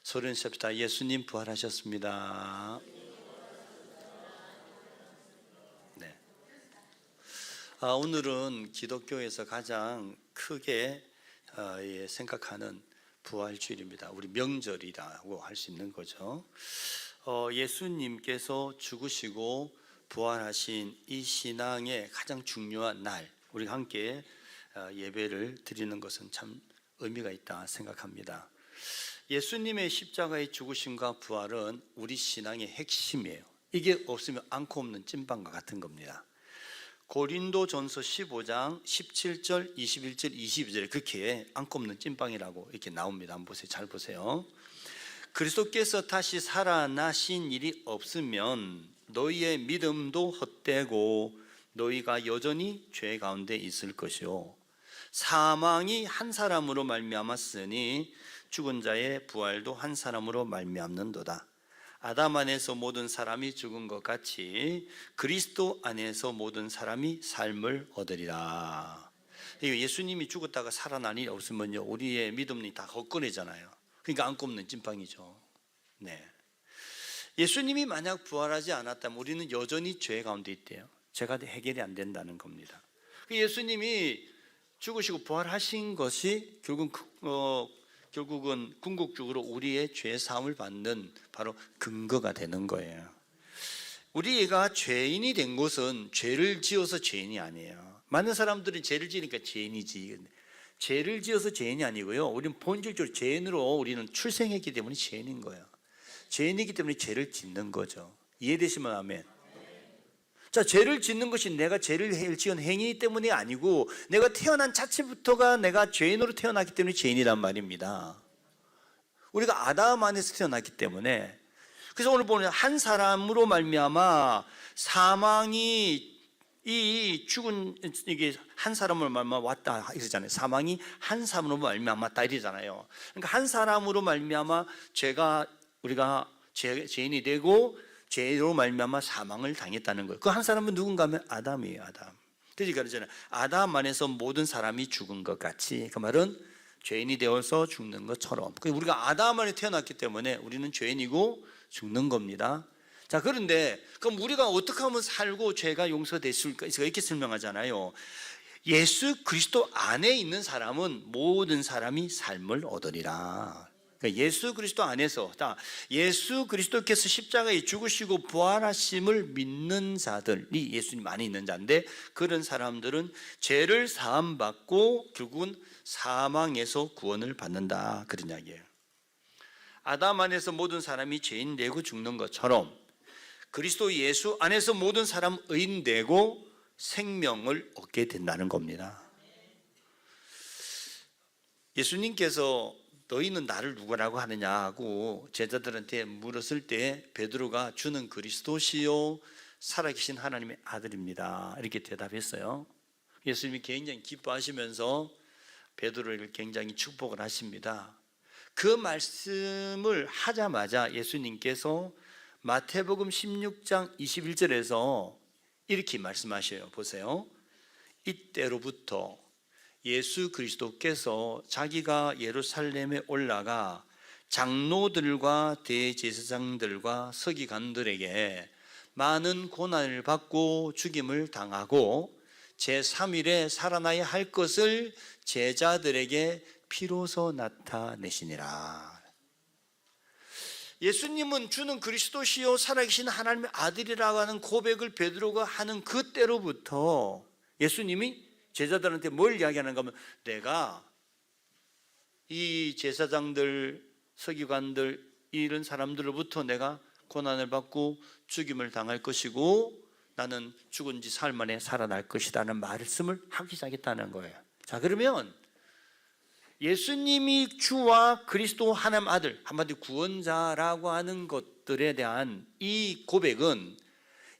소리 냅시다. 예수님 부활하셨습니다. 네. 오늘은 기독교에서 가장 크게 생각하는 부활주일입니다. 우리 명절이라고 할 수 있는 거죠. 예수님께서 죽으시고 부활하신 이 신앙의 가장 중요한 날, 우리가 함께 예배를 드리는 것은 참 의미가 있다 생각합니다. 예수님의 십자가의 죽으심과 부활은 우리 신앙의 핵심이에요. 이게 없으면 않고 없는 찐빵과 같은 겁니다. 고린도전서 15장 17절, 21절, 22절에 그렇게 않고 없는 찐빵이라고 이렇게 나옵니다. 한번 보세요. 잘 보세요. 그리스도께서 다시 살아나신 일이 없으면 너희의 믿음도 헛되고 너희가 여전히 죄 가운데 있을 것이요 사망이 한 사람으로 말미암았으니 죽은 자의 부활도 한 사람으로 말미암는도다. 아담 안에서 모든 사람이 죽은 것 같이 그리스도 안에서 모든 사람이 삶을 얻으리라. 예수님이 죽었다가 살아난 일이 없으면요, 우리의 믿음이 다 헛거리잖아요. 그러니까 안고 없는 찐빵이죠. 네. 예수님이 만약 부활하지 않았다면 우리는 여전히 죄 가운데 있대요. 죄가 해결이 안 된다는 겁니다. 예수님이 죽으시고 부활하신 것이 결국은 궁극적으로 우리의 죄 사함을 받는 바로 근거가 되는 거예요. 우리가 죄인이 된 것은 죄를 지어서 죄인이 아니에요. 많은 사람들은 죄를 지으니까 죄인이지. 죄를 지어서 죄인이 아니고요, 우리는 본질적으로 죄인으로 우리는 출생했기 때문에 죄인인 거예요. 죄인이기 때문에 죄를 짓는 거죠. 이해되시면 아멘. 자, 죄를 짓는 것이 내가 죄를 지은 행위 때문이 아니고 내가 태어난 자체부터가 내가 죄인으로 태어났기 때문에 죄인이란 말입니다. 우리가 아담 안에서 태어났기 때문에. 그래서 오늘 보면 한 사람으로 말미암아 사망이 이게 한 사람으로 말미암아 왔다 이러잖아요. 사망이 한 사람으로 말미암았다 이러잖아요. 그러니까 한 사람으로 말미암아 우리가 죄인이 되고 죄로 말미암아 사망을 당했다는 거예요. 그 한 사람은 누군가 하면 아담이에요. 아담. 그러니까 그러잖아요. 아담 안에서 모든 사람이 죽은 것 같이. 그 말은 죄인이 되어서 죽는 것처럼. 우리가 아담 안에 태어났기 때문에 우리는 죄인이고 죽는 겁니다. 자, 그런데 그럼 우리가 어떻게 하면 살고 죄가 용서됐을까? 이렇게 설명하잖아요. 예수 그리스도 안에 있는 사람은 모든 사람이 삶을 얻으리라. 그러니까 예수 그리스도 안에서, 예수 그리스도께서 십자가에 죽으시고 부활하심을 믿는 자들이 예수님 안에 있는 자인데, 그런 사람들은 죄를 사함받고 결국은 사망에서 구원을 받는다, 그런 이야기예요. 아담 안에서 모든 사람이 죄인 되고 죽는 것처럼 그리스도 예수 안에서 모든 사람 의인 되고 생명을 얻게 된다는 겁니다. 예수님께서 너희는 나를 누구라고 하느냐고 제자들한테 물었을 때 베드로가 주는 그리스도시요 살아계신 하나님의 아들입니다, 이렇게 대답했어요. 예수님이 굉장히 기뻐하시면서 베드로를 굉장히 축복을 하십니다. 그 말씀을 하자마자 예수님께서 마태복음 16장 21절에서 이렇게 말씀하셔요. 보세요. 이때로부터 예수 그리스도께서 자기가 예루살렘에 올라가 장로들과 대제사장들과 서기관들에게 많은 고난을 받고 죽임을 당하고 제3일에 살아나야 할 것을 제자들에게 비로소 나타내시니라. 예수님은 주는 그리스도시요 살아계신 하나님의 아들이라고 하는 고백을 베드로가 하는 그때로부터 예수님이 제자들한테 뭘 이야기하는가 하면, 내가 이 제사장들, 서기관들 이런 사람들로부터 내가 고난을 받고 죽임을 당할 것이고 나는 죽은 지 사흘 만에 살아날 것이라는 말씀을 하기 시작했다는 거예요. 자, 그러면 예수님이 주와 그리스도 하나님 아들, 한마디로 구원자라고 하는 것들에 대한 이 고백은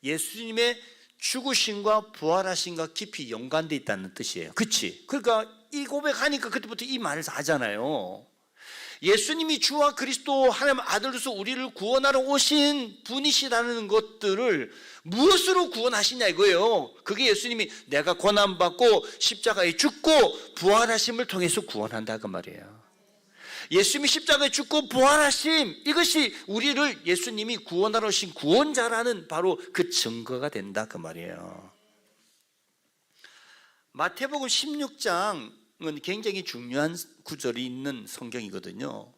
예수님의 죽으심과 부활하심과 깊이 연관되어 있다는 뜻이에요. 그렇지? 그러니까 이 고백하니까 그때부터 이 말을 하잖아요. 예수님이 주와 그리스도 하나님 아들로서 우리를 구원하러 오신 분이시라는 것들을 무엇으로 구원하시냐 이거예요. 그게 예수님이 내가 고난받고 십자가에 죽고 부활하심을 통해서 구원한다 그 말이에요. 예수님이 십자가에 죽고 부활하심, 이것이 우리를 예수님이 구원하러 오신 구원자라는 바로 그 증거가 된다 그 말이에요. 마태복음 16장은 굉장히 중요한 구절이 있는 성경이거든요.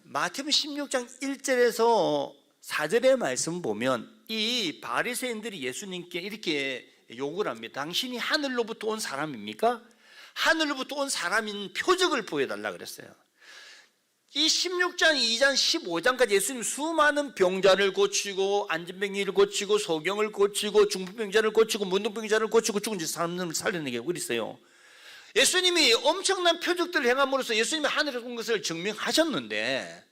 마태복음 16장 1절에서 4절의 말씀 보면 이 바리새인들이 예수님께 이렇게 욕을 합니다. 당신이 하늘로부터 온 사람입니까? 하늘로부터 온 사람인 표적을 보여달라 그랬어요. 이 16장, 2장, 15장까지 예수님 수많은 병자를 고치고 안진병이를 고치고 소경을 고치고 중풍병자를 고치고 문둥병자를 고치고 죽은 사람들을 살려내게 그랬어요. 예수님이 엄청난 표적들을 행함으로써 예수님이 하늘에서 온 것을 증명하셨는데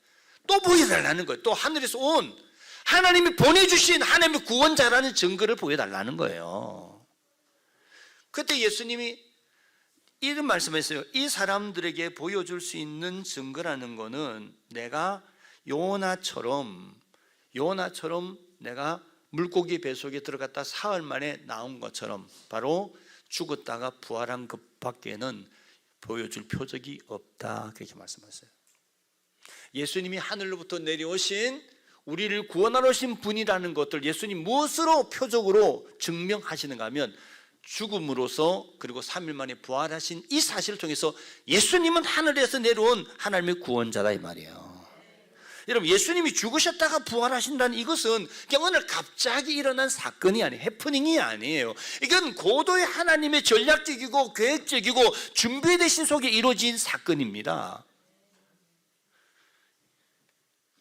또 보여달라는 거예요. 또 하늘에서 온 하나님이 보내주신 하나님의 구원자라는 증거를 보여달라는 거예요. 그때 예수님이 이런 말씀했어요. 이 사람들에게 보여줄 수 있는 증거라는 거는 내가 요나처럼 내가 물고기 뱃속에 들어갔다 사흘 만에 나온 것처럼 바로 죽었다가 부활한 것밖에는 보여줄 표적이 없다 그렇게 말씀하셨어요. 예수님이 하늘로부터 내려오신 우리를 구원하러 오신 분이라는 것들 예수님 무엇으로 표적으로 증명하시는가 하면 죽음으로써 그리고 3일 만에 부활하신 이 사실을 통해서 예수님은 하늘에서 내려온 하나님의 구원자다 이 말이에요. 여러분 예수님이 죽으셨다가 부활하신다는 이것은 그냥 오늘 갑자기 일어난 사건이 아니에요. 해프닝이 아니에요. 이건 고도의 하나님의 전략적이고 계획적이고 준비되신 속에 이루어진 사건입니다.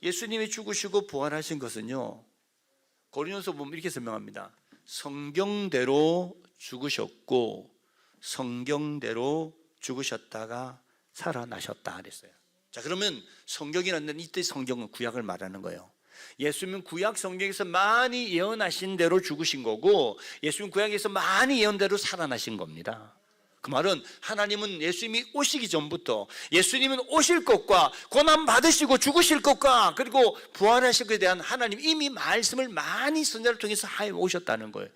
예수님이 죽으시고 부활하신 것은요 고린도서 보면 이렇게 설명합니다. 성경대로 죽으셨고 성경대로 죽으셨다가 살아나셨다 그랬어요. 자 그러면 성경이라는 이때 성경은 구약을 말하는 거예요. 예수님은 구약 성경에서 많이 예언하신 대로 죽으신 거고 예수님은 구약에서 많이 예언대로 살아나신 겁니다. 그 말은 하나님은 예수님이 오시기 전부터 예수님은 오실 것과 고난 받으시고 죽으실 것과 그리고 부활하실 것에 대한 하나님 이미 말씀을 많이 선자를 통해서 하여 오셨다는 거예요.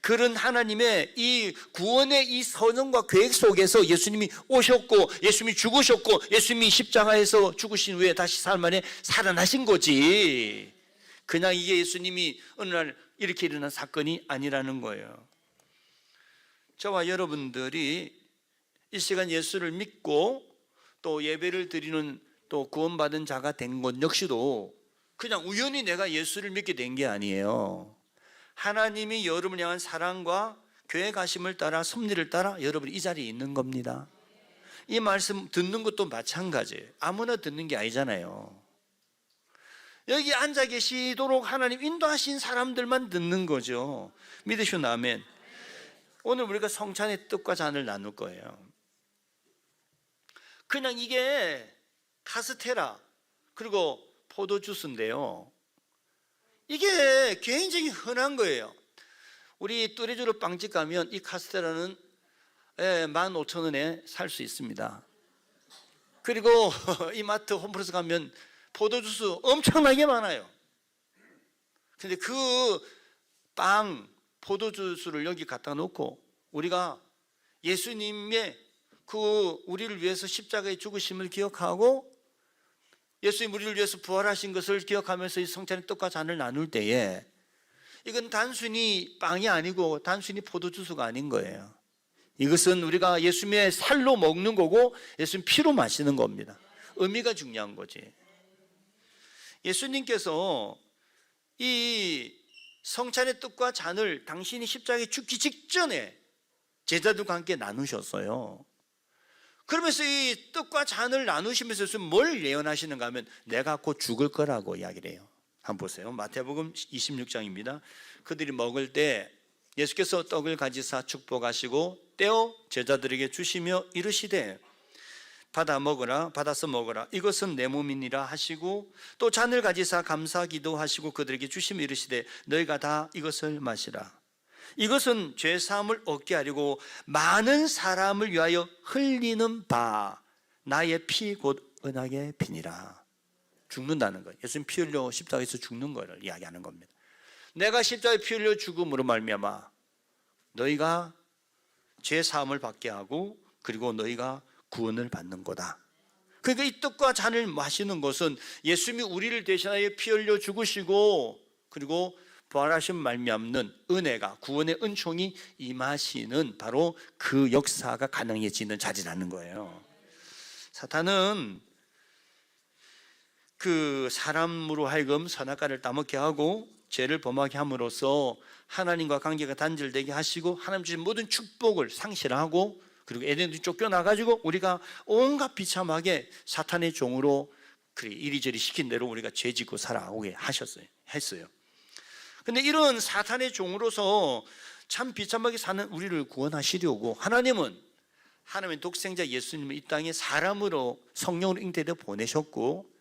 그런 하나님의 이 구원의 이 선언과 계획 속에서 예수님이 오셨고 예수님이 죽으셨고 예수님이 십자가에서 죽으신 후에 다시 사흘 만에 살아나신 거지 그냥 이게 예수님이 어느 날 이렇게 일어난 사건이 아니라는 거예요. 저와 여러분들이 이 시간 예수를 믿고 또 예배를 드리는 또 구원받은 자가 된 것 역시도 그냥 우연히 내가 예수를 믿게 된 게 아니에요. 하나님이 여러분을 향한 사랑과 계획하심을 따라 섭리를 따라 여러분이 이 자리에 있는 겁니다. 이 말씀 듣는 것도 마찬가지예요. 아무나 듣는 게 아니잖아요. 여기 앉아 계시도록 하나님 인도하신 사람들만 듣는 거죠. 믿으시면 아멘. 오늘 우리가 성찬의 떡과 잔을 나눌 거예요. 그냥 이게 카스테라 그리고 포도주스인데요. 이게 굉장히 흔한 거예요. 우리 뚜레쥬르 빵집 가면 이 카스테라는 15,000원에 살 수 있습니다. 그리고 이마트 홈플러스 가면 포도주스 엄청나게 많아요. 근데 그 빵 포도주스를 여기 갖다 놓고 우리가 예수님의 그 우리를 위해서 십자가에 죽으심을 기억하고 예수님 우리를 위해서 부활하신 것을 기억하면서 이 성찬의 떡과 잔을 나눌 때에 이건 단순히 빵이 아니고 단순히 포도주스가 아닌 거예요. 이것은 우리가 예수님의 살로 먹는 거고 예수님 피로 마시는 겁니다. 의미가 중요한 거지. 예수님께서 이 성찬의 떡과 잔을 당신이 십자가에 죽기 직전에 제자들과 함께 나누셨어요. 그러면서 이 떡과 잔을 나누시면서 뭘 예언하시는가 하면 내가 곧 죽을 거라고 이야기를 해요. 한번 보세요. 마태복음 26장입니다. 그들이 먹을 때 예수께서 떡을 가지사 축복하시고 떼어 제자들에게 주시며 이르시되 받아서 먹어라 이것은 내 몸이니라 하시고 또 잔을 가지사 감사 기도하시고 그들에게 주시며 이르시되 너희가 다 이것을 마시라 이것은 죄 사함을 얻게 하려고 많은 사람을 위하여 흘리는 바 나의 피 곧 언약의 피니라. 죽는다는 거예요. 예수님 피 흘려 십자가에서 죽는 거를 이야기하는 겁니다. 내가 십자가에 피 흘려 죽음으로 말미암아 너희가 죄 사함을 받게 하고 그리고 너희가 구원을 받는 거다. 그러니까 이 떡과 잔을 마시는 것은 예수님이 우리를 대신하여 피 흘려 죽으시고 그리고 부활하신 말미암는 은혜가, 구원의 은총이 임하시는 바로 그 역사가 가능해지는 자리라는 거예요. 사탄은 그 사람으로 하여금 선악과를 따먹게 하고 죄를 범하게 함으로써 하나님과 관계가 단절되게 하시고 하나님 주신 모든 축복을 상실하고 그리고 에덴으로 쫓겨나가지고 우리가 온갖 비참하게 사탄의 종으로 이리저리 시킨 대로 우리가 죄짓고 살아오게 했어요. 근데 이런 사탄의 종으로서 참 비참하게 사는 우리를 구원하시려고 하나님은 하나님의 독생자 예수님을 이 땅에 사람으로 성령으로 잉태되어 보내셨고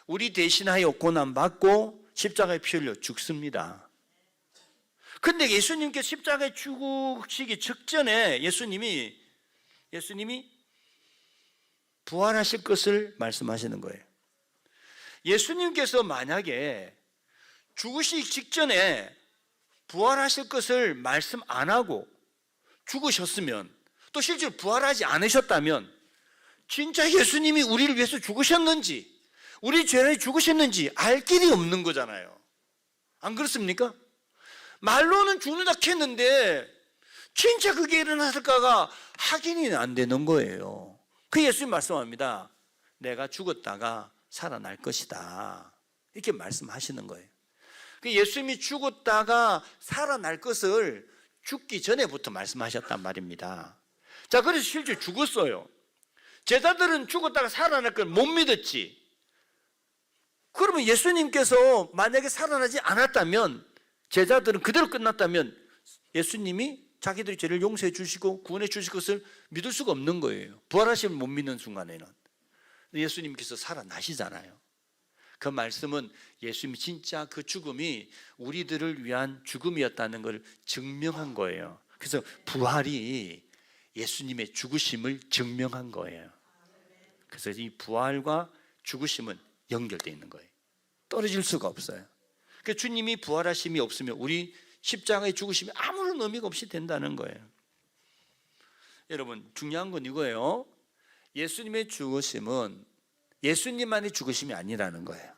우리 대신하여 고난받고 십자가에 피 흘려 죽습니다. 근데 예수님께 십자가에 죽으시기 직전에 예수님이 부활하실 것을 말씀하시는 거예요. 예수님께서 만약에 죽으시기 직전에 부활하실 것을 말씀 안 하고 죽으셨으면 또 실제로 부활하지 않으셨다면 진짜 예수님이 우리를 위해서 죽으셨는지 우리 죄를 죽으셨는지 알 길이 없는 거잖아요. 안 그렇습니까? 말로는 죽는다 했는데 진짜 그게 일어났을까가 확인이 안 되는 거예요. 그 예수님 말씀합니다. 내가 죽었다가 살아날 것이다. 이렇게 말씀하시는 거예요. 그 예수님이 죽었다가 살아날 것을 죽기 전에부터 말씀하셨단 말입니다. 자, 그래서 실제 죽었어요. 제자들은 죽었다가 살아날 걸 못 믿었지. 그러면 예수님께서 만약에 살아나지 않았다면 제자들은 그대로 끝났다면 예수님이 자기들의 죄를 용서해 주시고 구원해 주실 것을 믿을 수가 없는 거예요. 부활하심을 못 믿는 순간에는. 예수님께서 살아나시잖아요. 그 말씀은 예수님이 진짜 그 죽음이 우리들을 위한 죽음이었다는 걸 증명한 거예요. 그래서 부활이 예수님의 죽으심을 증명한 거예요. 그래서 이 부활과 죽으심은 연결되어 있는 거예요. 떨어질 수가 없어요. 그러니까 주님이 부활하심이 없으면 우리 십자가의 죽으심이 아무런 의미가 없이 된다는 거예요. 여러분, 중요한 건 이거예요. 예수님의 죽으심은 예수님만의 죽으심이 아니라는 거예요.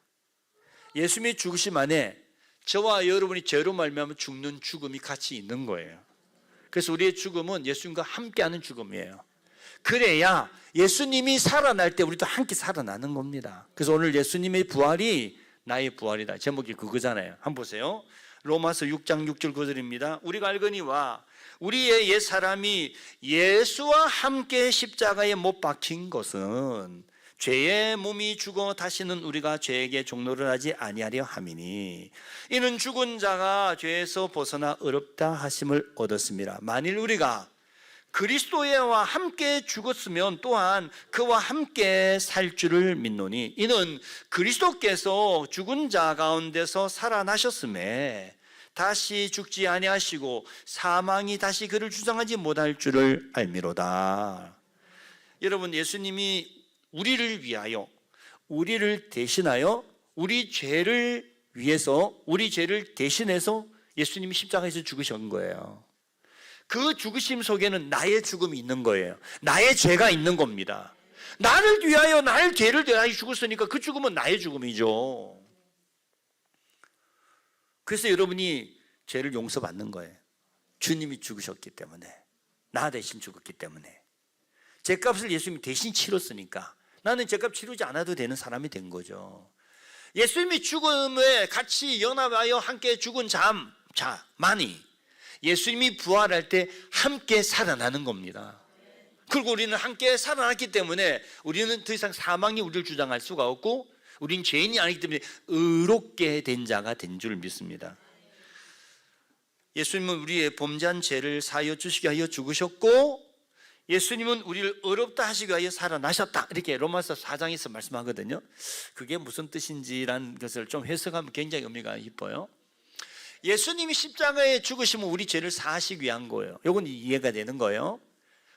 예수님의 죽으심 안에 저와 여러분이 죄로 말미암아 죽는 죽음이 같이 있는 거예요. 그래서 우리의 죽음은 예수님과 함께하는 죽음이에요. 그래야 예수님이 살아날 때 우리도 함께 살아나는 겁니다. 그래서 오늘 예수님의 부활이 나의 부활이다. 제목이 그거잖아요. 한번 보세요. 로마서 6장 6절 9절입니다. 우리가 알거니와 우리의 옛사람이 예수와 함께 십자가에 못 박힌 것은 죄의 몸이 죽어 다시는 우리가 죄에게 종노를 하지 아니하려 함이니 이는 죽은 자가 죄에서 벗어나 의롭다 하심을 얻었습니다. 만일 우리가 그리스도와 함께 죽었으면 또한 그와 함께 살 줄을 믿노니 이는 그리스도께서 죽은 자 가운데서 살아나셨음에 다시 죽지 아니하시고 사망이 다시 그를 주장하지 못할 줄을 알미로다. 여러분, 예수님이 우리를 위하여 우리를 대신하여 우리 죄를 위해서 우리 죄를 대신해서 예수님이 십자가에서 죽으신 거예요. 그 죽으심 속에는 나의 죽음이 있는 거예요. 나의 죄가 있는 겁니다. 나를 위하여 나의 죄를 대하여 죽었으니까 그 죽음은 나의 죽음이죠. 그래서 여러분이 죄를 용서받는 거예요. 주님이 죽으셨기 때문에, 나 대신 죽었기 때문에. 죄값을 예수님이 대신 치렀으니까 나는 죄값 치르지 않아도 되는 사람이 된 거죠. 예수님이 죽음에 같이 연합하여 함께 죽은 자만이 예수님이 부활할 때 함께 살아나는 겁니다. 그리고 우리는 함께 살아났기 때문에 우리는 더 이상 사망이 우리를 주장할 수가 없고 우리는 죄인이 아니기 때문에 의롭게 된 자가 된 줄 믿습니다. 예수님은 우리의 범죄한 죄를 사하여 주시기 위하여 죽으셨고 예수님은 우리를 의롭다 하시기 위하여 살아나셨다. 이렇게 로마서 4장에서 말씀하거든요. 그게 무슨 뜻인지라는 것을 좀 해석하면 굉장히 의미가 깊어요. 예수님이 십자가에 죽으시면 우리 죄를 사하시기 위한 거예요. 이건 이해가 되는 거예요.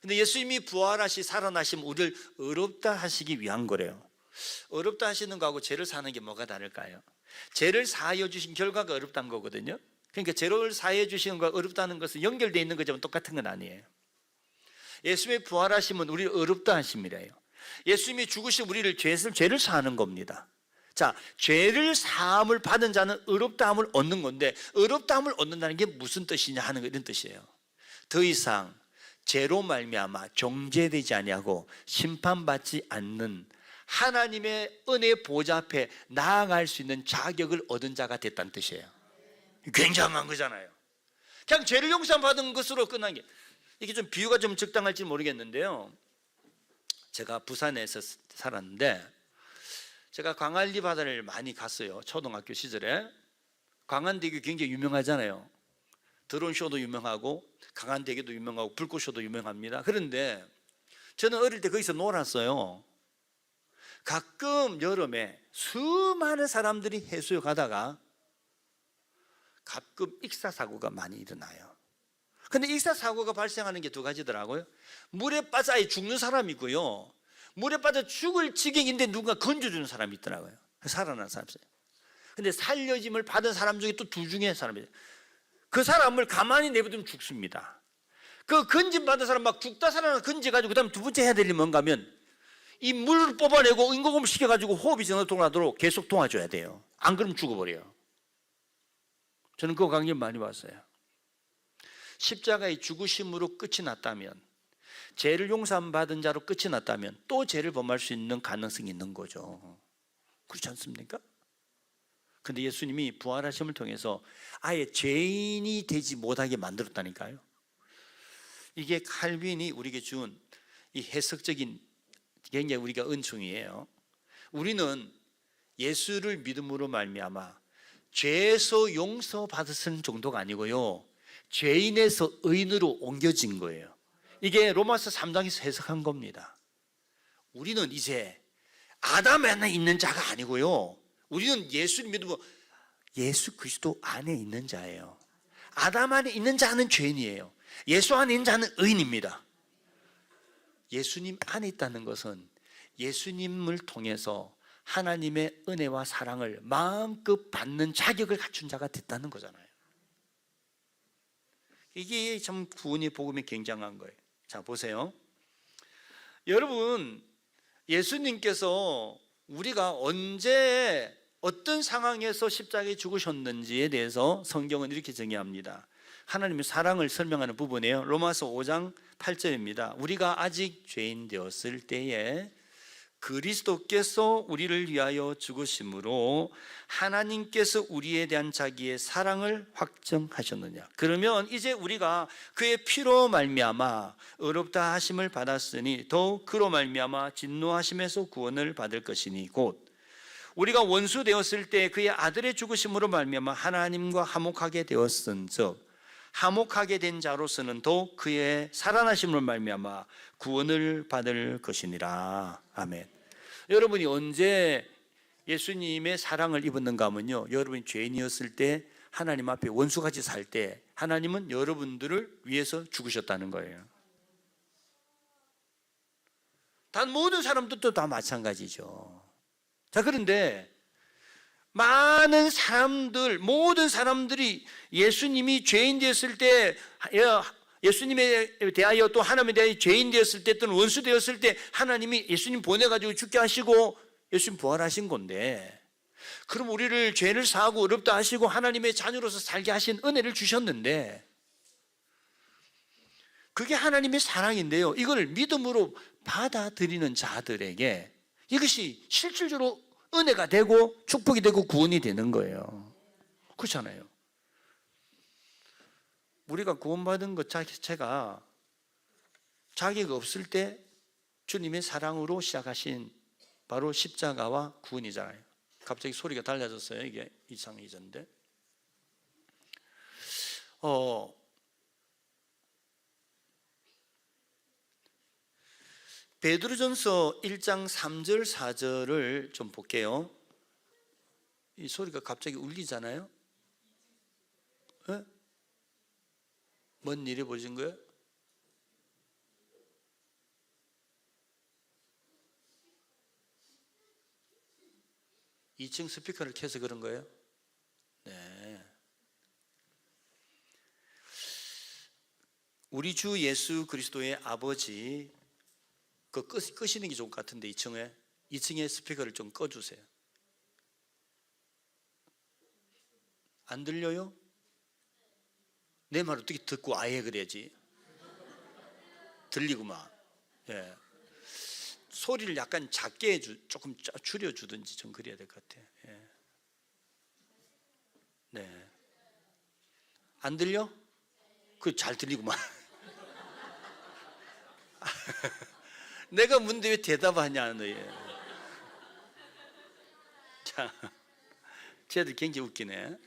근데 예수님이 부활하시 살아나시면 우리를 의롭다 하시기 위한 거래요. 의롭다 하시는 거하고 죄를 사는 게 뭐가 다를까요? 죄를 사하여 주신 결과가 어렵다는 거거든요. 그러니까 죄를 사하여 주시는 것과 어렵다는 것은 연결되어 있는 거지만 똑같은 건 아니에요. 예수님의 부활하심은 우리를 의롭다 하심이래요. 예수님이 죽으신 우리를 죄를 사하는 겁니다. 자, 죄를 사함을 받은 자는 의롭다함을 얻는 건데, 의롭다함을 얻는다는 게 무슨 뜻이냐 하는 거, 이런 뜻이에요. 더 이상 죄로 말미암아 정죄되지 아니하고 심판받지 않는 하나님의 은혜 보좌 앞에 나아갈 수 있는 자격을 얻은 자가 됐다는 뜻이에요. 굉장한 거잖아요. 그냥 죄를 용서받은 것으로 끝난 게, 이게 좀 비유가 좀 적당할지 모르겠는데요, 제가 부산에서 살았는데 제가 광안리 바다를 많이 갔어요. 초등학교 시절에. 광안대교 굉장히 유명하잖아요. 드론쇼도 유명하고 강안대교도 유명하고 불꽃쇼도 유명합니다. 그런데 저는 어릴 때 거기서 놀았어요. 가끔 여름에 수많은 사람들이 해수욕 가다가 가끔 익사사고가 많이 일어나요. 근데 익사사고가 발생하는 게 두 가지더라고요. 물에 빠져 아예 죽는 사람이 있고요, 물에 빠져 죽을 지경인데 누군가 건져주는 사람이 있더라고요. 살아난 사람이 있어요. 근데 살려짐을 받은 사람 중에 또 두 중에 사람이에요. 그 사람을 가만히 내버리면 죽습니다. 그 건짐받은 사람 막 죽다 살아나 건져가지고 그 다음 두 번째 해야 될 일이 뭔가 하면 이 물을 뽑아내고 인공호흡 시켜가지고 호흡이 전혀 통하도록 계속 도와줘야 돼요. 안 그러면 죽어버려요. 저는 그 강의 많이 봤어요. 십자가의 죽으심으로 끝이 났다면, 죄를 용서받은 자로 끝이 났다면 또 죄를 범할 수 있는 가능성이 있는 거죠. 그렇지 않습니까? 근데 예수님이 부활하심을 통해서 아예 죄인이 되지 못하게 만들었다니까요. 이게 칼빈이 우리에게 준 이 해석적인 굉장히 우리가 은총이에요. 우리는 예수를 믿음으로 말미암아 죄에서 용서받았을 정도가 아니고요, 죄인에서 의인으로 옮겨진 거예요. 이게 로마서 3장에서 해석한 겁니다. 우리는 이제 아담 안에 있는 자가 아니고요, 우리는 예수를 믿으면 예수 그리스도 안에 있는 자예요. 아담 안에 있는 자는 죄인이에요. 예수 안에 있는 자는 의인입니다. 예수님 안에 있다는 것은 예수님을 통해서 하나님의 은혜와 사랑을 마음껏 받는 자격을 갖춘 자가 됐다는 거잖아요. 이게 참 구원의 복음이 굉장한 거예요. 자, 보세요. 여러분, 예수님께서 우리가 언제 어떤 상황에서 십자가에 죽으셨는지에 대해서 성경은 이렇게 정의합니다. 하나님의 사랑을 설명하는 부분이에요. 로마서 5장 8절입니다. 우리가 아직 죄인 되었을 때에 그리스도께서 우리를 위하여 죽으심으로 하나님께서 우리에 대한 자기의 사랑을 확정하셨느냐. 그러면 이제 우리가 그의 피로 말미암아 의롭다 하심을 받았으니 더욱 그로 말미암아 진노하심에서 구원을 받을 것이니 곧 우리가 원수 되었을 때 그의 아들의 죽으심으로 말미암아 하나님과 화목하게 되었은즉 화목하게 된 자로서는 더욱 그의 살아나심으로 말미암아 구원을 받을 것이니라. 아멘. 여러분이 언제 예수님의 사랑을 입었는가 하면요, 여러분이 죄인이었을 때 하나님 앞에 원수같이 살 때 하나님은 여러분들을 위해서 죽으셨다는 거예요. 단 모든 사람들도 다 마찬가지죠. 자, 그런데 많은 사람들, 모든 사람들이 예수님이 죄인 되었을 때, 예수님에 대하여 또 하나님에 대하여 죄인 되었을 때 또는 원수 되었을 때 하나님이 예수님 보내가지고 죽게 하시고 예수님 부활하신 건데, 그럼 우리를 죄를 사하고 의롭다 하시고 하나님의 자녀로서 살게 하신 은혜를 주셨는데, 그게 하나님의 사랑인데요, 이걸 믿음으로 받아들이는 자들에게 이것이 실질적으로 은혜가 되고 축복이 되고 구원이 되는 거예요. 그렇잖아요. 우리가 구원받은 것 자체가 자격 없을 때 주님의 사랑으로 시작하신 바로 십자가와 구원이잖아요. 갑자기 소리가 달라졌어요. 이게 이상해졌는데. 베드로전서 1장 3절 4절을 좀 볼게요. 이 소리가 갑자기 울리잖아요. 네? 뭔 일이 벌어진 거예요? (2층) 스피커를 켜서 그런 거예요? 네. 우리 주 예수 그리스도의 아버지 끄시는 게 좋을 것 같은데 2층에 스피커를 좀 꺼주세요. 안 들려요? 내 말 어떻게 듣고 아예 그래야지. 들리구만. 예. 소리를 약간 작게 조금 줄여주든지 좀 그래야 될 것 같아. 예. 네. 안 들려? 잘 들리구만. 내가 묻는데 왜 대답하냐 너희. 자, 쟤들 굉장히 웃기네.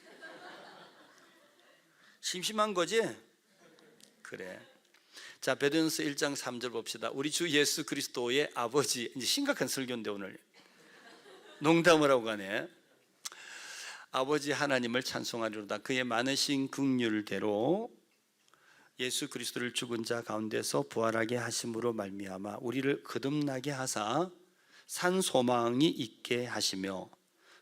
심심한 거지? 그래. 자, 베드로전서 1장 3절 봅시다. 우리 주 예수 그리스도의 아버지. 이제 심각한 설교인데 오늘 농담을 하고 가네. 아버지 하나님을 찬송하리로다. 그의 많으신 긍휼대로 예수 그리스도를 죽은 자 가운데서 부활하게 하심으로 말미암아 우리를 거듭나게 하사 산 소망이 있게 하시며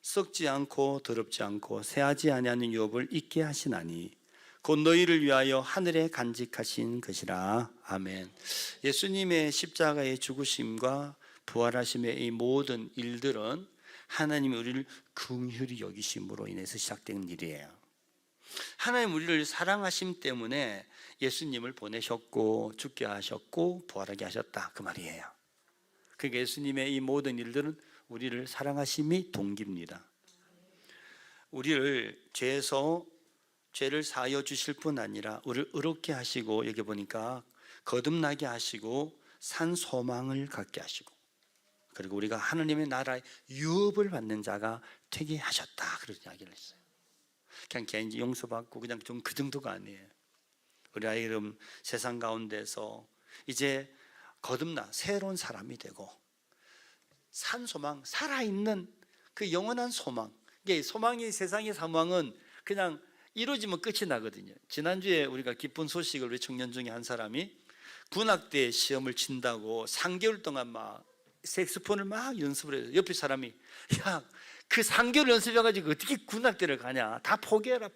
썩지 않고 더럽지 않고 새하지 아니하는 유업을 있게 하시나니 곧 너희를 위하여 하늘에 간직하신 것이라. 아멘. 예수님의 십자가의 죽으심과 부활하심의 이 모든 일들은 하나님이 우리를 긍휼히 여기심으로 인해서 시작된 일이에요. 하나님 우리를 사랑하심 때문에 예수님을 보내셨고 죽게 하셨고 부활하게 하셨다, 그 말이에요. 그러니까 예수님의 이 모든 일들은 우리를 사랑하심이 동기입니다. 우리를 죄를 사하여 주실 뿐 아니라 우리를 의롭게 하시고, 여기 보니까 거듭나게 하시고 산 소망을 갖게 하시고, 그리고 우리가 하나님의 나라의 유업을 받는 자가 되게 하셨다, 그런 이야기를 했어요. 그냥 개인지 용서받고 그냥 좀 그 정도가 아니에요. 우리 아이들 세상 가운데서 이제 거듭나 새로운 사람이 되고 산 소망, 살아있는 그 영원한 소망. 이게 소망이, 세상의 소망은 그냥 이루어지면 끝이 나거든요. 지난주에 우리가 기쁜 소식을 우리 청년 중에 한 사람이 군악대 시험을 친다고 3개월 동안 막 색소폰을 막 연습을 해요. 옆에 사람이 야, 그 3개월 연습해가지고 어떻게 군악대를 가냐, 다 포기해라.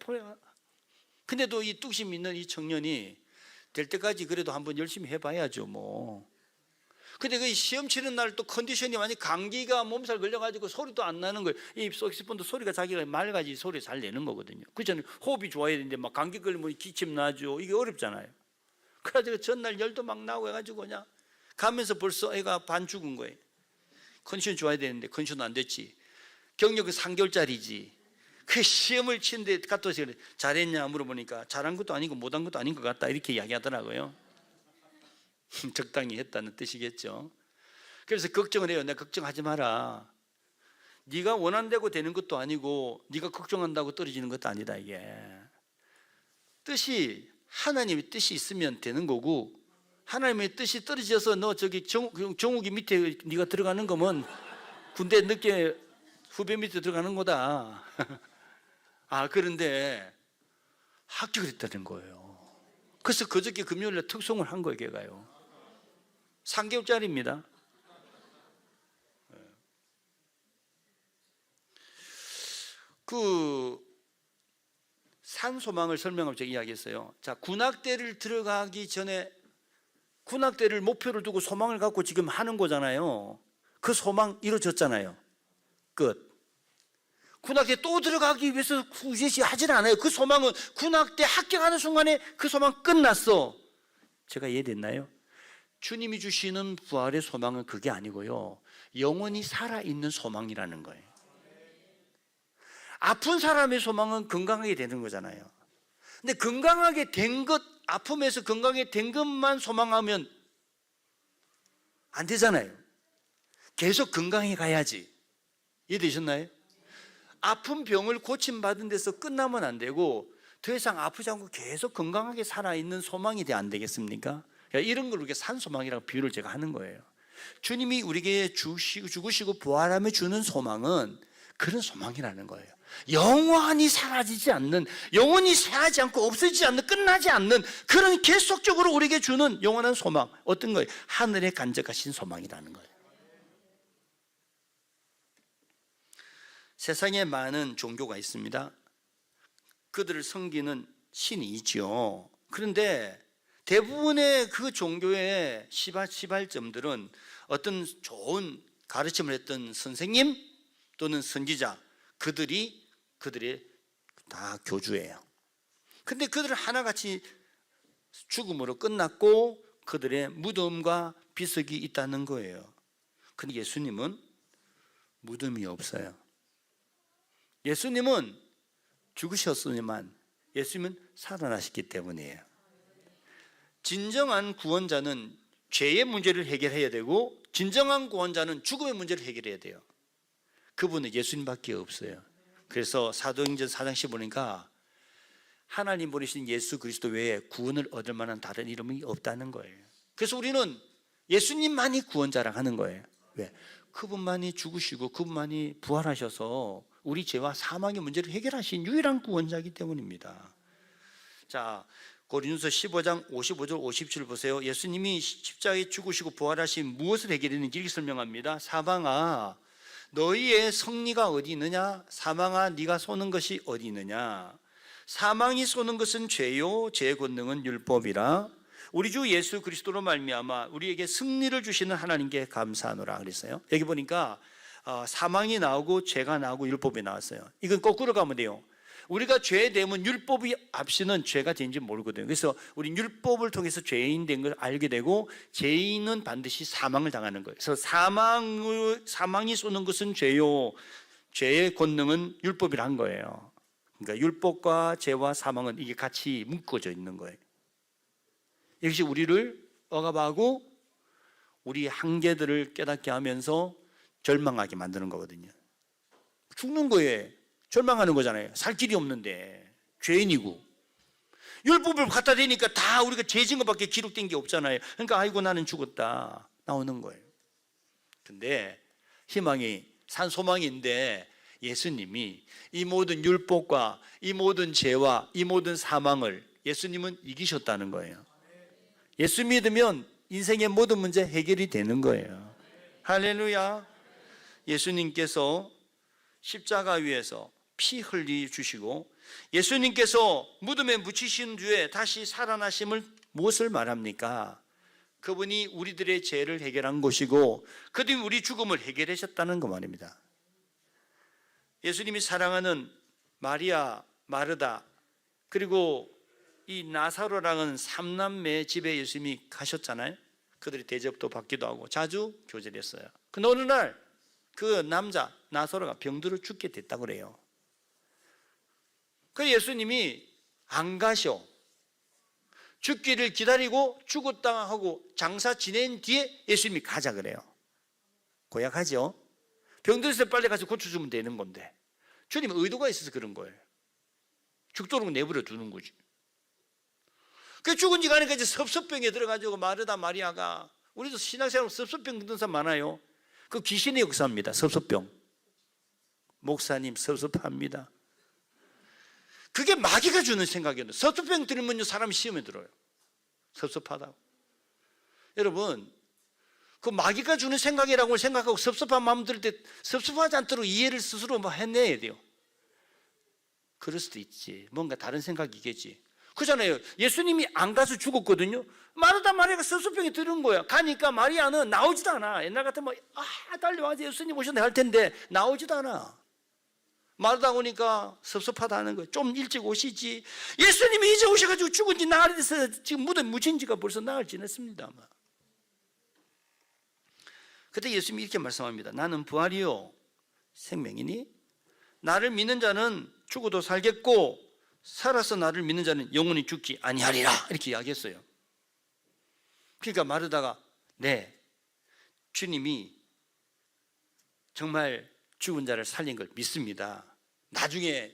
근데도 이 뚝심 있는 이 청년이 될 때까지 그래도 한번 열심히 해봐야죠 뭐. 근데 그 시험 치는 날 또 컨디션이 많이 감기가 몸살 걸려가지고 소리도 안 나는 거예요. 이 색소폰도 소리가 자기가 맑아지 소리 잘 내는 거거든요. 그렇잖아요. 호흡이 좋아야 되는데 막 감기 걸리면 기침 나죠. 이게 어렵잖아요. 그래가지고 전날 열도 막 나고 해가지고 그냥 가면서 벌써 애가 반 죽은 거예요. 컨디션 좋아야 되는데 컨디션도 안 됐지. 경력은 3개월짜리지. 그 시험을 치는데 갔다 오서 잘했냐 물어보니까 잘한 것도 아니고 못한 것도 아닌 것 같다, 이렇게 이야기하더라고요. 적당히 했다는 뜻이겠죠. 그래서 걱정을 해요. 내가 걱정하지 마라. 네가 원한다고 되는 것도 아니고 네가 걱정한다고 떨어지는 것도 아니다. 이게 뜻이, 하나님의 뜻이 있으면 되는 거고, 하나님의 뜻이 떨어져서 너 저기 정욱이 밑에 네가 들어가는 거면 군대 늦게 후배 밑에 들어가는 거다. 아, 그런데 합격을 했다는 거예요. 그래서 그저께 금요일에 특송을 한 거예요. 걔가요 3개월짜리입니다. 그 산소망을 설명하면서 제가 이야기했어요. 자, 군악대를 들어가기 전에 군악대를 목표를 두고 소망을 갖고 지금 하는 거잖아요. 그 소망 이루어졌잖아요. 끝. 군악대 또 들어가기 위해서 후제시 하질 않아요. 그 소망은 군악대 합격하는 순간에 그 소망 끝났어. 제가 이해됐나요? 주님이 주시는 부활의 소망은 그게 아니고요, 영원히 살아있는 소망이라는 거예요. 아픈 사람의 소망은 건강하게 되는 거잖아요. 근데 건강하게 된 것, 아픔에서 건강하게 된 것만 소망하면 안 되잖아요. 계속 건강해 가야지. 이해되셨나요? 아픈 병을 고침받은 데서 끝나면 안 되고 더 이상 아프지 않고 계속 건강하게 살아있는 소망이 돼야 안 되겠습니까? 이런 걸 우리가 산소망이라고 비유를 제가 하는 거예요. 주님이 우리에게 죽으시고 부활하며 주는 소망은 그런 소망이라는 거예요. 영원히 사라지지 않는, 영원히 새하지 않고 없어지지 않는, 끝나지 않는 그런 계속적으로 우리에게 주는 영원한 소망. 어떤 거예요? 하늘에 간직하신 소망이라는 거예요. 세상에 많은 종교가 있습니다. 그들을 섬기는 신이 있죠. 그런데 대부분의 그 종교의 시발점들은 어떤 좋은 가르침을 했던 선생님 또는 선지자, 그들의 다 교주예요. 근데 그들은 하나같이 죽음으로 끝났고 그들의 무덤과 비석이 있다는 거예요. 근데 예수님은 무덤이 없어요. 예수님은 죽으셨으니만 예수님은 살아나셨기 때문이에요. 진정한 구원자는 죄의 문제를 해결해야 되고 진정한 구원자는 죽음의 문제를 해결해야 돼요. 그분은 예수님밖에 없어요. 그래서 사도행전 4장 15보니까 하나님 보내신 예수 그리스도 외에 구원을 얻을 만한 다른 이름이 없다는 거예요. 그래서 우리는 예수님만이 구원자라 하는 거예요. 왜? 그분만이 죽으시고 그분만이 부활하셔서 우리 죄와 사망의 문제를 해결하신 유일한 구원자이기 때문입니다. 자, 고린도서 15장 55절 57 보세요. 예수님이 십자가에 죽으시고 부활하신 무엇을 해결했는지 이렇게 설명합니다. 사망아, 너희의 승리가 어디 있느냐? 사망아, 네가 쏘는 것이 어디 있느냐? 사망이 쏘는 것은 죄요, 죄의 권능은 율법이라. 우리 주 예수 그리스도로 말미암아 우리에게 승리를 주시는 하나님께 감사하노라 그랬어요. 여기 보니까 사망이 나오고 죄가 나오고 율법이 나왔어요. 이건 거꾸로 가면 돼요. 우리가 죄되면 율법이 앞서는 죄가 된지 모르거든요. 그래서 우리 율법을 통해서 죄인 된 걸 알게 되고 죄인은 반드시 사망을 당하는 거예요. 그래서 사망이 쏘는 것은 죄요, 죄의 권능은 율법이란 거예요. 그러니까 율법과 죄와 사망은 이게 같이 묶어져 있는 거예요. 이것이 우리를 억압하고 우리 한계들을 깨닫게 하면서 절망하게 만드는 거거든요. 죽는 거에 절망하는 거잖아요. 살 길이 없는데 죄인이고 율법을 갖다 대니까 다 우리가 죄진 것밖에 기록된 게 없잖아요. 그러니까 아이고 나는 죽었다 나오는 거예요. 근데 희망이 산소망인데 예수님이 이 모든 율법과 이 모든 죄와 이 모든 사망을 예수님은 이기셨다는 거예요. 예수 믿으면 인생의 모든 문제 해결이 되는 거예요. 할렐루야. 예수님께서 십자가 위에서 피 흘리 주시고 예수님께서 무덤에 묻히신 뒤에 다시 살아나심을 무엇을 말합니까? 그분이 우리들의 죄를 해결한 것이고 그분이 우리 죽음을 해결하셨다는 것 말입니다. 예수님이 사랑하는 마리아, 마르다 그리고 이 나사로라는 삼남매 집에 예수님이 가셨잖아요. 그들이 대접도 받기도 하고 자주 교제를 했어요. 근데 어느 날 그 남자 나사로가 병들어 죽게 됐다고 그래요. 그래서 예수님이 안 가셔. 죽기를 기다리고 죽었다 하고 장사 지낸 뒤에 예수님이 가자 그래요. 고약하죠. 병들었을 때 빨리 가서 고쳐주면 되는 건데 주님 의도가 있어서 그런 거예요. 죽도록 내버려 두는 거지. 그 죽은 지가 아니까 이제 섭섭병에 들어가지고 마르다 마리아가, 우리도 신앙생활로 섭섭병 든 사람 많아요. 그 귀신의 역사입니다. 섭섭병. 목사님 섭섭합니다. 그게 마귀가 주는 생각이에요. 섭섭병 들으면요 사람이 시험에 들어요. 섭섭하다고. 여러분 그 마귀가 주는 생각이라고 생각하고 섭섭한 마음 들 때 섭섭하지 않도록 이해를 스스로 해내야 돼요. 그럴 수도 있지. 뭔가 다른 생각이겠지. 그잖아요. 예수님이 안 가서 죽었거든요. 마르다 마리아가 섭섭병이 들은 거야. 가니까 마리아는 나오지도 않아. 옛날 같으면 달려와서 예수님 오셨네 할 텐데 나오지도 않아. 마르다 오니까 섭섭하다는 거예요. 좀 일찍 오시지. 예수님이 이제 오셔가지고 죽은 지 나흘이 돼서 지금 무덤에 묻힌 지가 벌써 나흘 지났습니다. 그때 예수님이 이렇게 말씀합니다. 나는 부활이요 생명이니 나를 믿는 자는 죽어도 살겠고 살아서 나를 믿는 자는 영원히 죽지 아니하리라 이렇게 이야기했어요. 그러니까 마르다가 네 주님이 정말 죽은 자를 살린 걸 믿습니다. 나중에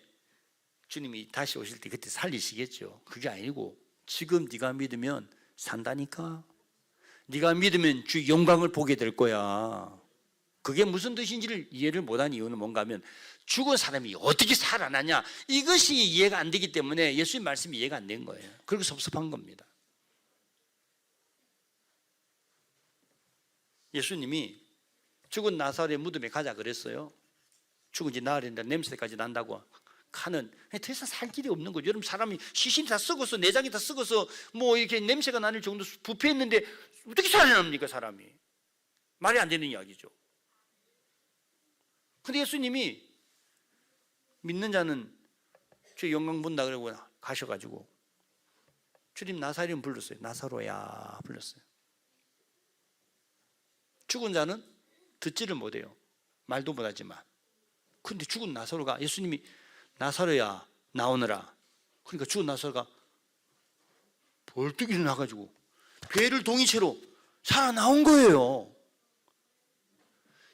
주님이 다시 오실 때 그때 살리시겠죠. 그게 아니고 지금 네가 믿으면 산다니까. 네가 믿으면 주 영광을 보게 될 거야. 그게 무슨 뜻인지를 이해를 못한 이유는 뭔가 하면 죽은 사람이 어떻게 살아나냐 이것이 이해가 안 되기 때문에 예수님 말씀이 이해가 안 된 거예요. 그리고 섭섭한 겁니다. 예수님이 죽은 나사로의 무덤에 가자 그랬어요. 죽은 지 나흘인데 냄새까지 난다고. 가는, 더 이상 살 길이 없는 거죠. 여러분, 사람이 시신이 다 썩어서, 내장이 다 썩어서 뭐 이렇게 냄새가 나는 정도 부패했는데 어떻게 살아납니까, 사람이? 말이 안 되는 이야기죠. 근데 예수님이 믿는 자는 저 영광 본다 그러고 가셔가지고 주님 나사로야 불렀어요. 나사로야 불렀어요. 죽은 자는 듣지를 못해요. 말도 못하지만. 근데 죽은 나사로가, 예수님이 나사로야 나오너라. 그러니까 죽은 나사로가 벌떡 일어나가지고 괴를 동이채로 살아나온 거예요.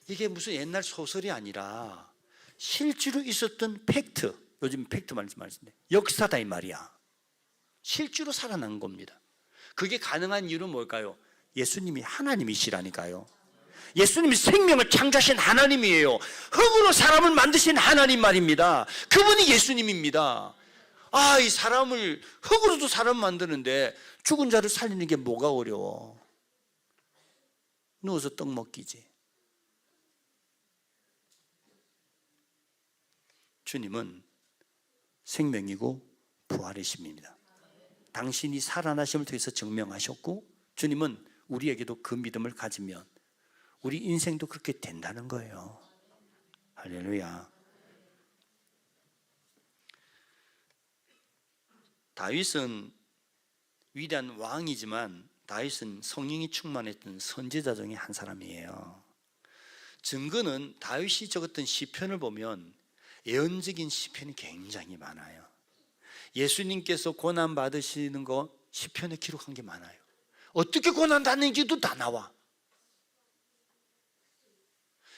이게 무슨 옛날 소설이 아니라 실제로 있었던 팩트, 요즘 팩트 말씀하시는데 역사다 이 말이야. 실제로 살아난 겁니다. 그게 가능한 이유는 뭘까요? 예수님이 하나님이시라니까요. 예수님이 생명을 창조하신 하나님이에요. 흙으로 사람을 만드신 하나님 말입니다. 그분이 예수님입니다. 이 사람을, 흙으로도 사람 만드는데 죽은 자를 살리는 게 뭐가 어려워? 누워서 떡 먹기지. 주님은 생명이고 부활이십니다. 당신이 살아나심을 통해서 증명하셨고, 주님은 우리에게도 그 믿음을 가지면 우리 인생도 그렇게 된다는 거예요. 할렐루야. 다윗은 위대한 왕이지만 다윗은 성령이 충만했던 선지자 중에 한 사람이에요. 증거는 다윗이 적었던 시편을 보면 예언적인 시편이 굉장히 많아요. 예수님께서 고난 받으시는 거 시편에 기록한 게 많아요. 어떻게 고난 받는지도 다 나와.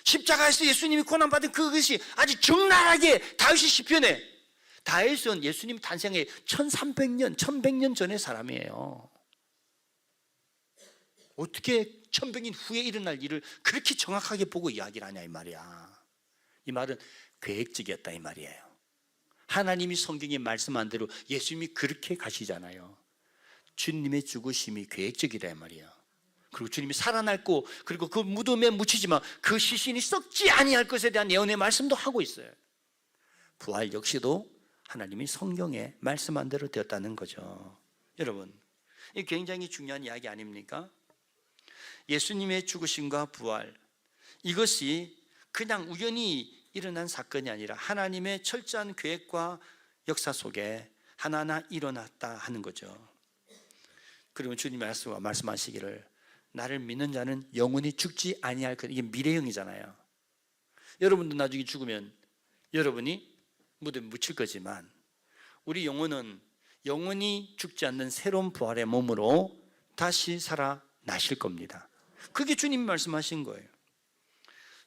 십자가에서 예수님이 고난 받은 그것이 아주 적나라하게 다윗의 시편에, 다윗은 예수님 탄생에 1300년, 1100년 전의 사람이에요. 어떻게 1100년 후에 일어날 일을 그렇게 정확하게 보고 이야기를 하냐 이 말이야. 이 말은 계획적이었다 이 말이에요. 하나님이 성경에 말씀한 대로 예수님이 그렇게 가시잖아요. 주님의 죽으심이 계획적이다 이 말이에요. 그리고 주님이 살아났고, 그리고 그 무덤에 묻히지만 그 시신이 썩지 아니할 것에 대한 예언의 말씀도 하고 있어요. 부활 역시도 하나님이 성경에 말씀한 대로 되었다는 거죠. 여러분, 이 굉장히 중요한 이야기 아닙니까? 예수님의 죽으심과 부활, 이것이 그냥 우연히 일어난 사건이 아니라 하나님의 철저한 계획과 역사 속에 하나하나 일어났다 하는 거죠. 그리고 주님이 말씀하시기를 나를 믿는 자는 영원히 죽지 아니할 것. 이게 미래형이잖아요. 여러분도 나중에 죽으면 여러분이 무덤에 묻힐 거지만 우리 영혼은 영원히 죽지 않는 새로운 부활의 몸으로 다시 살아나실 겁니다. 그게 주님이 말씀하신 거예요.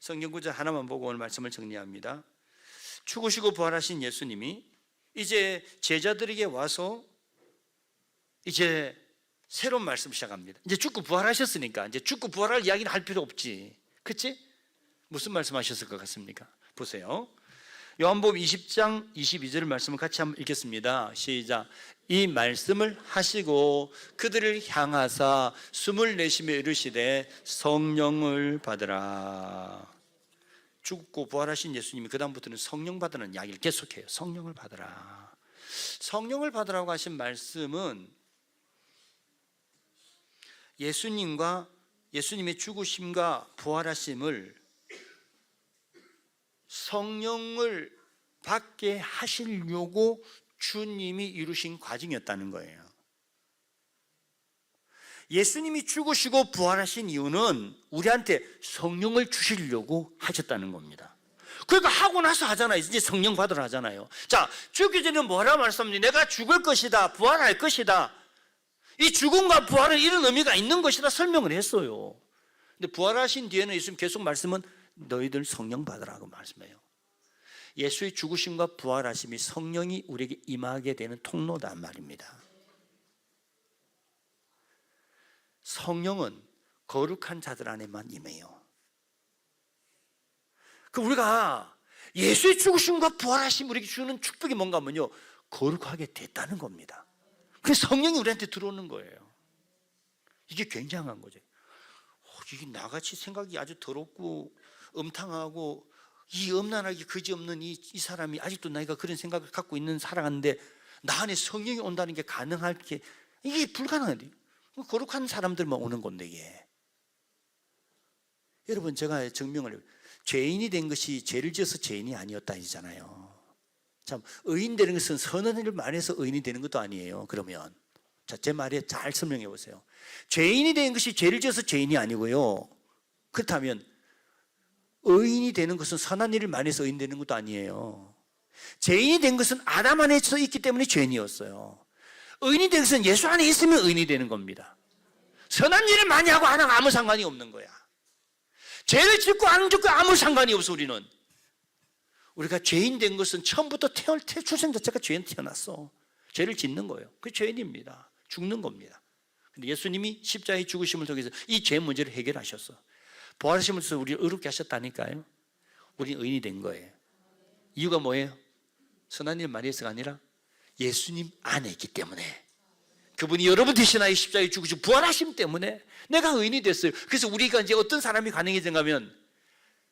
성경 구절 하나만 보고 오늘 말씀을 정리합니다. 죽으시고 부활하신 예수님이 이제 제자들에게 와서 이제 새로운 말씀 시작합니다. 이제 죽고 부활하셨으니까 이제 죽고 부활할 이야기는 할 필요 없지. 그치? 무슨 말씀하셨을 것 같습니까? 보세요. 요한복음 20장 22절 말씀을 같이 한번 읽겠습니다. 시작. 이 말씀을 하시고 그들을 향하사 숨을 내쉬며 이르시되 성령을 받으라. 죽고 부활하신 예수님이 그 다음부터는 성령 받으라는 이야기를 계속해요. 성령을 받으라. 성령을 받으라고 하신 말씀은 예수님의 죽으심과 부활하심을 성령을 받게 하시려고 주님이 이루신 과정이었다는 거예요. 예수님이 죽으시고 부활하신 이유는 우리한테 성령을 주시려고 하셨다는 겁니다. 그러니까 하고 나서 하잖아요. 이제 성령 받으라 하잖아요. 자, 죽기 전에 뭐라 말씀합니까? 내가 죽을 것이다, 부활할 것이다. 이 죽음과 부활은 이런 의미가 있는 것이다 설명을 했어요. 근데 부활하신 뒤에는 예수님 계속 말씀은 너희들 성령 받으라고 말씀해요. 예수의 죽으심과 부활하심이 성령이 우리에게 임하게 되는 통로단 말입니다. 성령은 거룩한 자들 안에만 임해요. 그 우리가 예수의 죽으심과 부활하심 우리에게 주는 축복이 뭔가 하면요, 거룩하게 됐다는 겁니다. 그래서 성령이 우리한테 들어오는 거예요. 이게 굉장한 거죠. 이게 나같이 생각이 아주 더럽고 음탕하고 이 음란하게 그지없는 이 사람이 아직도 나이가 그런 생각을 갖고 있는 살아가는데 나 안에 성령이 온다는 게 가능할 게 이게 불가능해요. 거룩한 사람들만 오는 건데 이게. 여러분 제가 증명을 죄인이 된 것이 죄를 지어서 죄인이 아니었다 이잖아요. 참 의인 되는 것은 선한 일을 많이 해서 의인이 되는 것도 아니에요. 그러면 자, 제 말에 잘 설명해 보세요. 죄인이 된 것이 죄를 지어서 죄인이 아니고요. 그렇다면 의인이 되는 것은 선한 일을 많이 해서 의인 되는 것도 아니에요. 죄인이 된 것은 아담 안에서 있기 때문에 죄인이었어요. 의인이 된 것은 예수 안에 있으면 의인이 되는 겁니다. 선한 일을 많이 하고 안 하고 아무 상관이 없는 거야. 죄를 짓고 안 짓고 아무 상관이 없어. 우리가 죄인 된 것은 처음부터 출생 자체가 죄인 태어났어. 죄를 짓는 거예요. 그게 죄인입니다. 죽는 겁니다. 근데 예수님이 십자가의 죽으심을 통해서 이 죄 문제를 해결하셨어. 부활하심을 통해서 우리를 의롭게 하셨다니까요. 우리는 의인이 된 거예요. 이유가 뭐예요? 선한 일 많이 해서가 아니라 예수님 안에 있기 때문에, 그분이 여러분 대신하여 십자가에 죽으시고 부활하심 때문에 내가 의인이 됐어요. 그래서 우리가 이제 어떤 사람이 가능해진가 하면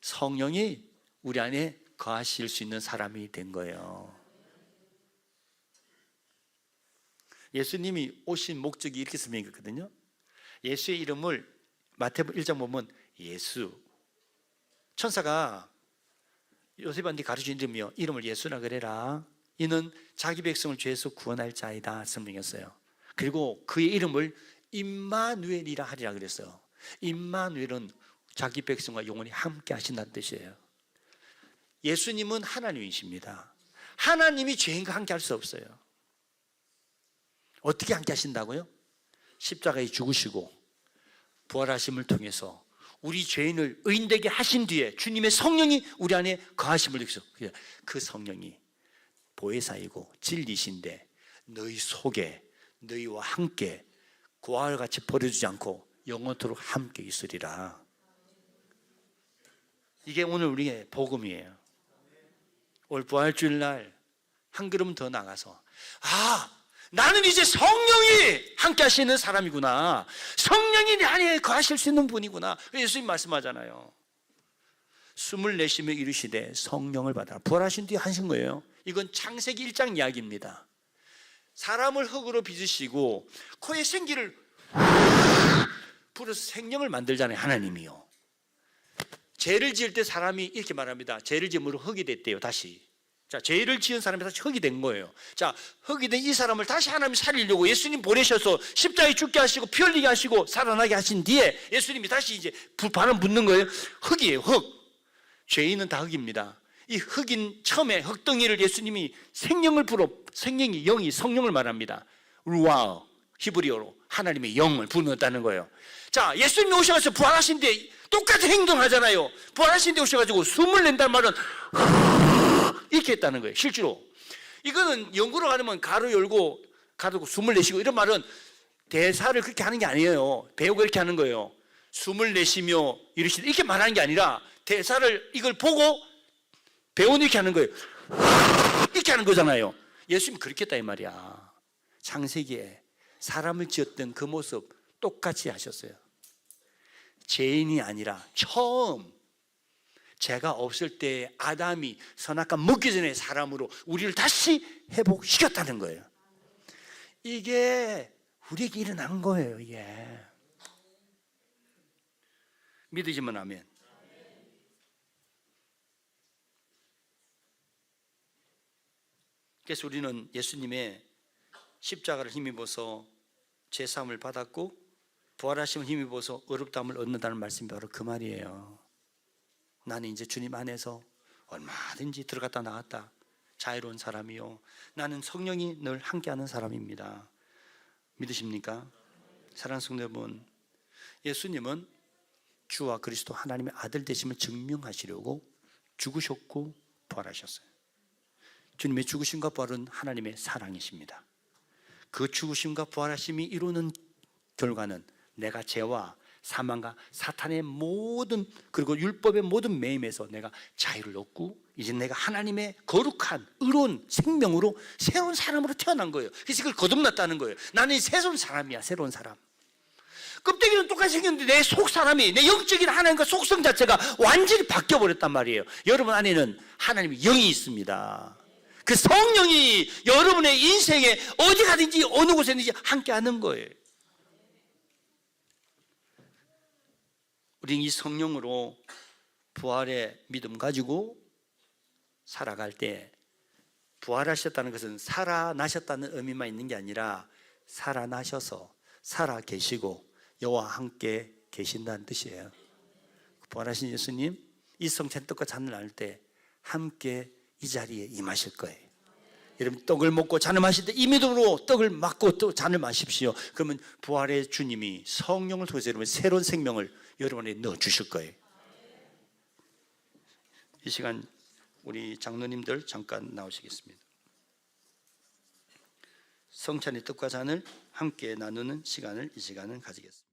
성령이 우리 안에 거하실 수 있는 사람이 된 거예요. 예수님이 오신 목적이 이렇게 설명했거든요. 예수의 이름을 마태복음 1장 보면 예수, 천사가 요셉한테 가르친 이름을 예수라 그래라. 이는 자기 백성을 죄에서 구원할 자이다 설명했어요. 그리고 그의 이름을 임마누엘이라 하리라 그랬어요. 임마누엘은 자기 백성과 영원히 함께 하신다는 뜻이에요. 예수님은 하나님이십니다. 하나님이 죄인과 함께 할 수 없어요. 어떻게 함께 하신다고요? 십자가에 죽으시고 부활하심을 통해서 우리 죄인을 의인되게 하신 뒤에 주님의 성령이 우리 안에 거하심을 느껴서 그 성령이 보혜사이고 진리신데 너희 속에 너희와 함께 고아와 같이 버려주지 않고 영원토록 함께 있으리라. 이게 오늘 우리의 복음이에요. 올 부활주일날 한 걸음 더 나가서 나는 이제 성령이 함께 하시는 사람이구나. 성령이 내 안에 거하실 수 있는 분이구나. 예수님 말씀하잖아요. 숨을 내쉬며 이르시되 성령을 받아라. 부활하신 뒤에 하신 거예요. 이건 창세기 1장 이야기입니다. 사람을 흙으로 빚으시고 코에 생기를 불어서 생명을 만들잖아요. 하나님이요. 죄를 지을 때 사람이 이렇게 말합니다. 죄를 지음으로 흙이 됐대요. 다시. 자, 죄를 지은 사람이 다시 흙이 된 거예요. 자, 흙이 된 이 사람을 다시 하나님이 살리려고 예수님 보내셔서 십자가에 죽게 하시고 피 흘리게 하시고 살아나게 하신 뒤에 예수님이 다시 이제 바람 붙는 거예요. 흙이에요. 흙. 죄인은 다 흙입니다. 이 흙인 처음에 흙덩이를 예수님이 생명을 불어, 생명이 영이 성령을 말합니다. 루아, 히브리어로 하나님의 영을 불어넣었다는 거예요. 자, 예수님이 오셔서 부활하신 뒤에 똑같은 행동하잖아요. 부활하신 뒤에 오셔가지고 숨을 낸다는 말은 이렇게 했다는 거예요. 실제로 이거는 영구로 가려면 가로 열고 가르고 숨을 내쉬고 이런 말은 대사를 그렇게 하는 게 아니에요. 배우가 이렇게 하는 거예요. 숨을 내쉬며 이러시되 이렇게 말하는 게 아니라 대사를 이걸 보고 배우는 이렇게 하는 거예요. 이렇게 하는 거잖아요. 예수님이 그렇게 했다 이 말이야. 창세기에 사람을 지었던 그 모습 똑같이 하셨어요. 죄인이 아니라 처음 죄가 없을 때 아담이 선악과 먹기 전에 사람으로 우리를 다시 회복시켰다는 거예요. 이게 우리에게 일어난 거예요. 이게 믿으시면 아멘. 그래서 우리는 예수님의 십자가를 힘입어서 죄사함을 받았고 부활하심을 힘입어서 의롭다함을 얻는다는 말씀이 바로 그 말이에요. 나는 이제 주님 안에서 얼마든지 들어갔다 나갔다 자유로운 사람이요, 나는 성령이 늘 함께하는 사람입니다. 믿으십니까? 사랑하는 성도 여러분, 예수님은 주와 그리스도 하나님의 아들 되심을 증명하시려고 죽으셨고 부활하셨어요. 주님의 죽으심과 부활은 하나님의 사랑이십니다. 그 죽으심과 부활하심이 이루는 결과는 내가 죄와 사망과 사탄의 모든 그리고 율법의 모든 매임에서 내가 자유를 얻고 이제 내가 하나님의 거룩한 의로운 생명으로 새로운 사람으로 태어난 거예요. 그래서 이걸 거듭났다는 거예요. 나는 새로운 사람이야. 새로운 사람. 껍데기는 똑같이 생겼는데 내 속 사람이, 내 영적인 하나님과 속성 자체가 완전히 바뀌어 버렸단 말이에요. 여러분 안에는 하나님의 영이 있습니다. 그 성령이 여러분의 인생에 어디 가든지 어느 곳에든지 함께 하는 거예요. 우리는 이 성령으로 부활의 믿음 가지고 살아갈 때, 부활하셨다는 것은 살아나셨다는 의미만 있는 게 아니라 살아나셔서 살아 계시고 여호와 함께 계신다는 뜻이에요. 부활하신 예수님 이 성찬떡과 잔을 나눌 때 함께 이 자리에 임하실 거예요. 여러분 떡을 먹고 잔을 마실 때 이 믿음으로 떡을 맞고 또 잔을 마십시오. 그러면 부활의 주님이 성령을 통해서 여러분 새로운 생명을 여러분에 넣어주실 거예요. 이 시간 우리 장로님들 잠깐 나오시겠습니다. 성찬의 떡과 잔을 함께 나누는 시간을 이 시간은 가지겠습니다.